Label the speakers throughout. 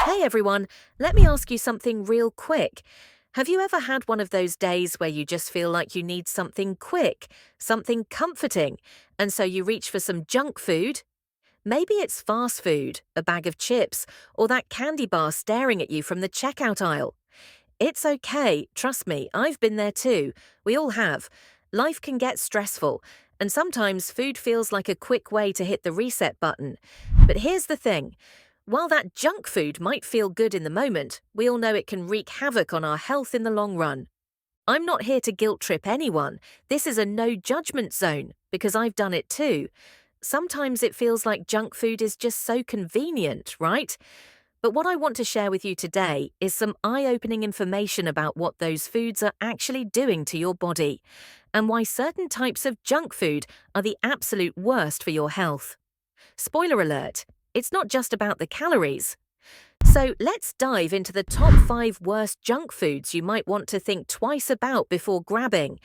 Speaker 1: Hey everyone, let me ask you something real quick. Have you ever had one of those days where you just feel like you need something quick, something comforting, and so you reach for some junk food? Maybe it's fast food, a bag of chips, or that candy bar staring at you from the checkout aisle. It's okay, trust me, I've been there too. We all have. Life can get stressful, and sometimes food feels like a quick way to hit the reset button. But here's the thing. While that junk food might feel good in the moment, we all know it can wreak havoc on our health in the long run. I'm not here to guilt trip anyone. This is a no judgment zone, because I've done it too. Sometimes it feels like junk food is just so convenient, right? But what I want to share with you today is some eye-opening information about what those foods are actually doing to your body, and why certain types of junk food are the absolute worst for your health. Spoiler alert, it's not just about the calories. So let's dive into the top 5 worst junk foods you might want to think twice about before grabbing.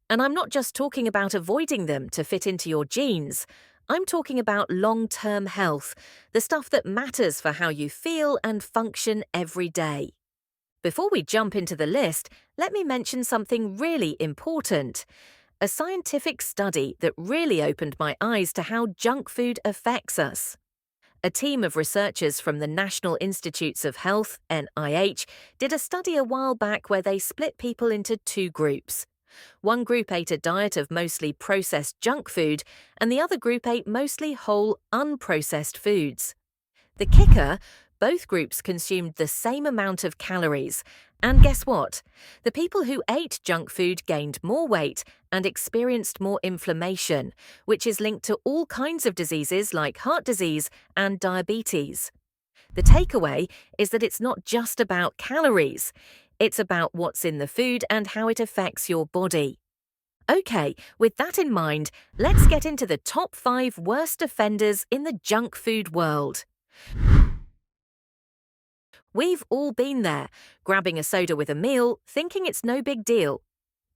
Speaker 1: And I'm not just talking about avoiding them to fit into your genes. I'm talking about long-term health, the stuff that matters for how you feel and function every day. Before we jump into the list, let me mention something really important. A scientific study that really opened my eyes to how junk food affects us. A team of researchers from the National Institutes of Health, NIH, did a study a while back where they split people into 2 groups. One group ate a diet of mostly processed junk food, and the other group ate mostly whole, unprocessed foods. The kicker, both groups consumed the same amount of calories. And guess what? The people who ate junk food gained more weight and experienced more inflammation, which is linked to all kinds of diseases like heart disease and diabetes. The takeaway is that it's not just about calories. It's about what's in the food and how it affects your body. Okay, with that in mind, let's get into the top 5 worst offenders in the junk food world. We've all been there, grabbing a soda with a meal, thinking it's no big deal.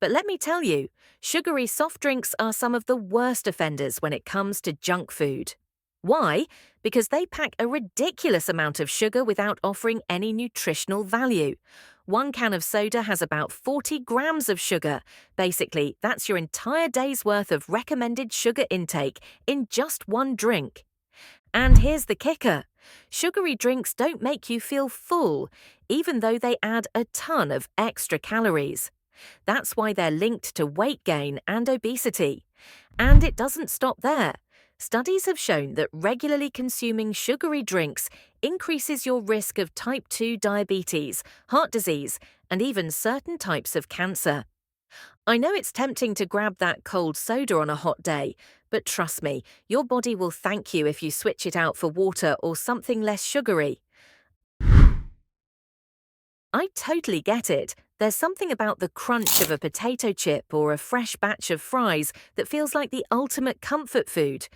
Speaker 1: But let me tell you, sugary soft drinks are some of the worst offenders when it comes to junk food. Why? Because they pack a ridiculous amount of sugar without offering any nutritional value. One can of soda has about 40 grams of sugar. Basically, that's your entire day's worth of recommended sugar intake in just one drink. And here's the kicker. Sugary drinks don't make you feel full, even though they add a ton of extra calories. That's why they're linked to weight gain and obesity. And it doesn't stop there. Studies have shown that regularly consuming sugary drinks increases your risk of type 2 diabetes, heart disease, and even certain types of cancer. I know it's tempting to grab that cold soda on a hot day, but trust me, your body will thank you if you switch it out for water or something less sugary. I totally get it. There's something about the crunch of a potato chip or a fresh batch of fries that feels like the ultimate comfort food.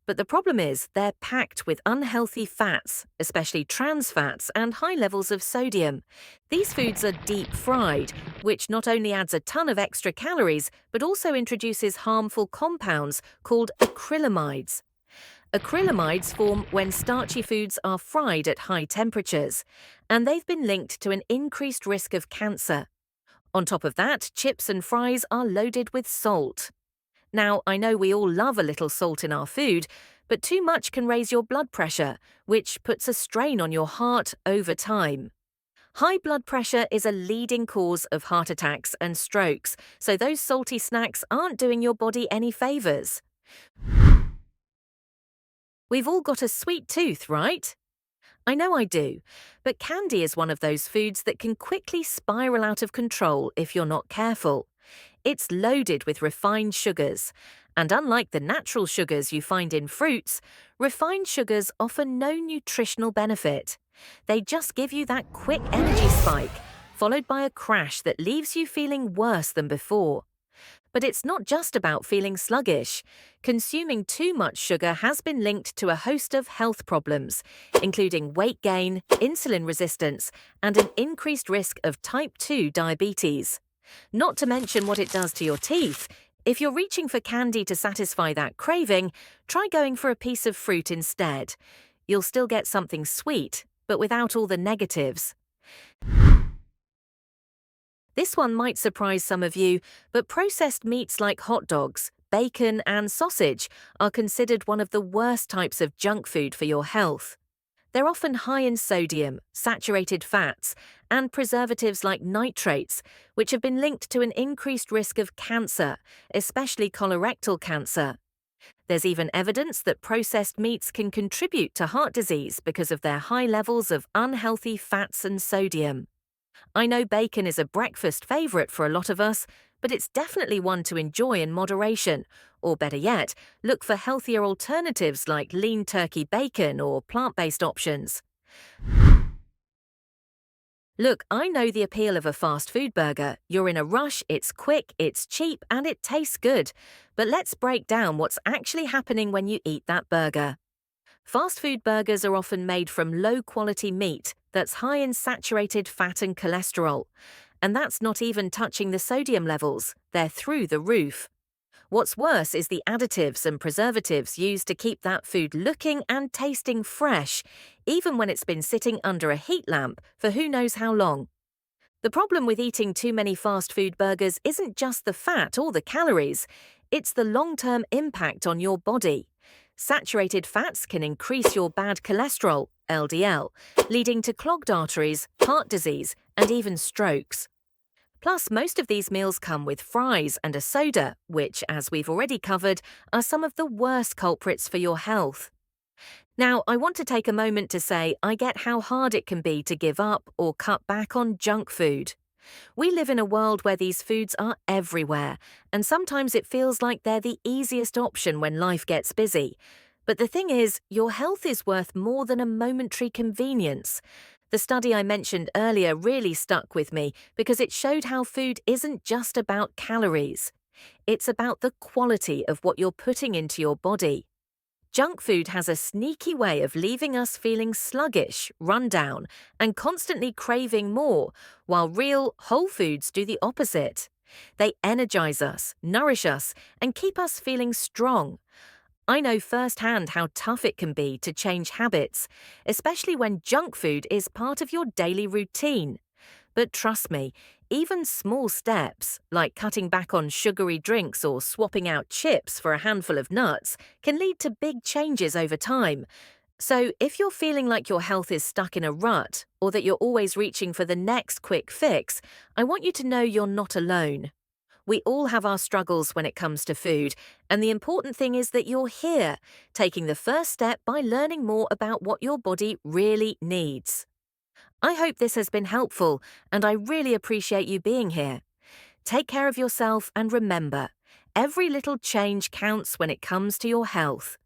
Speaker 1: But the problem is they're packed with unhealthy fats, especially trans fats, and high levels of sodium. These foods are deep fried, which not only adds a ton of extra calories, but also introduces harmful compounds called acrylamides. Acrylamides form when starchy foods are fried at high temperatures, and they've been linked to an increased risk of cancer. On top of that, chips and fries are loaded with salt. Now, I know we all love a little salt in our food, but too much can raise your blood pressure, which puts a strain on your heart over time. High blood pressure is a leading cause of heart attacks and strokes, so those salty snacks aren't doing your body any favors. We've all got a sweet tooth, right? I know I do, but candy is one of those foods that can quickly spiral out of control if you're not careful. It's loaded with refined sugars, and unlike the natural sugars you find in fruits, refined sugars offer no nutritional benefit. They just give you that quick energy spike, followed by a crash that leaves you feeling worse than before. But it's not just about feeling sluggish. Consuming too much sugar has been linked to a host of health problems, including weight gain, insulin resistance, and an increased risk of type 2 diabetes. Not to mention what it does to your teeth. If you're reaching for candy to satisfy that craving, try going for a piece of fruit instead. You'll still get something sweet, but without all the negatives. This one might surprise some of you, but processed meats like hot dogs, bacon, and sausage are considered one of the worst types of junk food for your health. They're often high in sodium, saturated fats, and preservatives like nitrates, which have been linked to an increased risk of cancer, especially colorectal cancer. There's even evidence that processed meats can contribute to heart disease because of their high levels of unhealthy fats and sodium. I know bacon is a breakfast favourite for a lot of us, but it's definitely one to enjoy in moderation. Or better yet, look for healthier alternatives like lean turkey bacon or plant-based options. Look, I know the appeal of a fast food burger. You're in a rush, it's quick, it's cheap, and it tastes good. But let's break down what's actually happening when you eat that burger. Fast food burgers are often made from low-quality meat that's high in saturated fat and cholesterol. And that's not even touching the sodium levels, they're through the roof. What's worse is the additives and preservatives used to keep that food looking and tasting fresh, even when it's been sitting under a heat lamp for who knows how long. The problem with eating too many fast food burgers isn't just the fat or the calories, it's the long-term impact on your body. Saturated fats can increase your bad cholesterol, LDL, leading to clogged arteries, heart disease, and even strokes. Plus, most of these meals come with fries and a soda, which, as we've already covered, are some of the worst culprits for your health. Now, I want to take a moment to say I get how hard it can be to give up or cut back on junk food. We live in a world where these foods are everywhere, and sometimes it feels like they're the easiest option when life gets busy. But the thing is, your health is worth more than a momentary convenience. The study I mentioned earlier really stuck with me because it showed how food isn't just about calories. It's about the quality of what you're putting into your body. Junk food has a sneaky way of leaving us feeling sluggish, run down, and constantly craving more, while real, whole foods do the opposite. They energize us, nourish us, and keep us feeling strong. I know firsthand how tough it can be to change habits, especially when junk food is part of your daily routine. But trust me, even small steps, like cutting back on sugary drinks or swapping out chips for a handful of nuts, can lead to big changes over time. So if you're feeling like your health is stuck in a rut, or that you're always reaching for the next quick fix, I want you to know you're not alone. We all have our struggles when it comes to food, and the important thing is that you're here, taking the first step by learning more about what your body really needs. I hope this has been helpful, and I really appreciate you being here. Take care of yourself and remember, every little change counts when it comes to your health.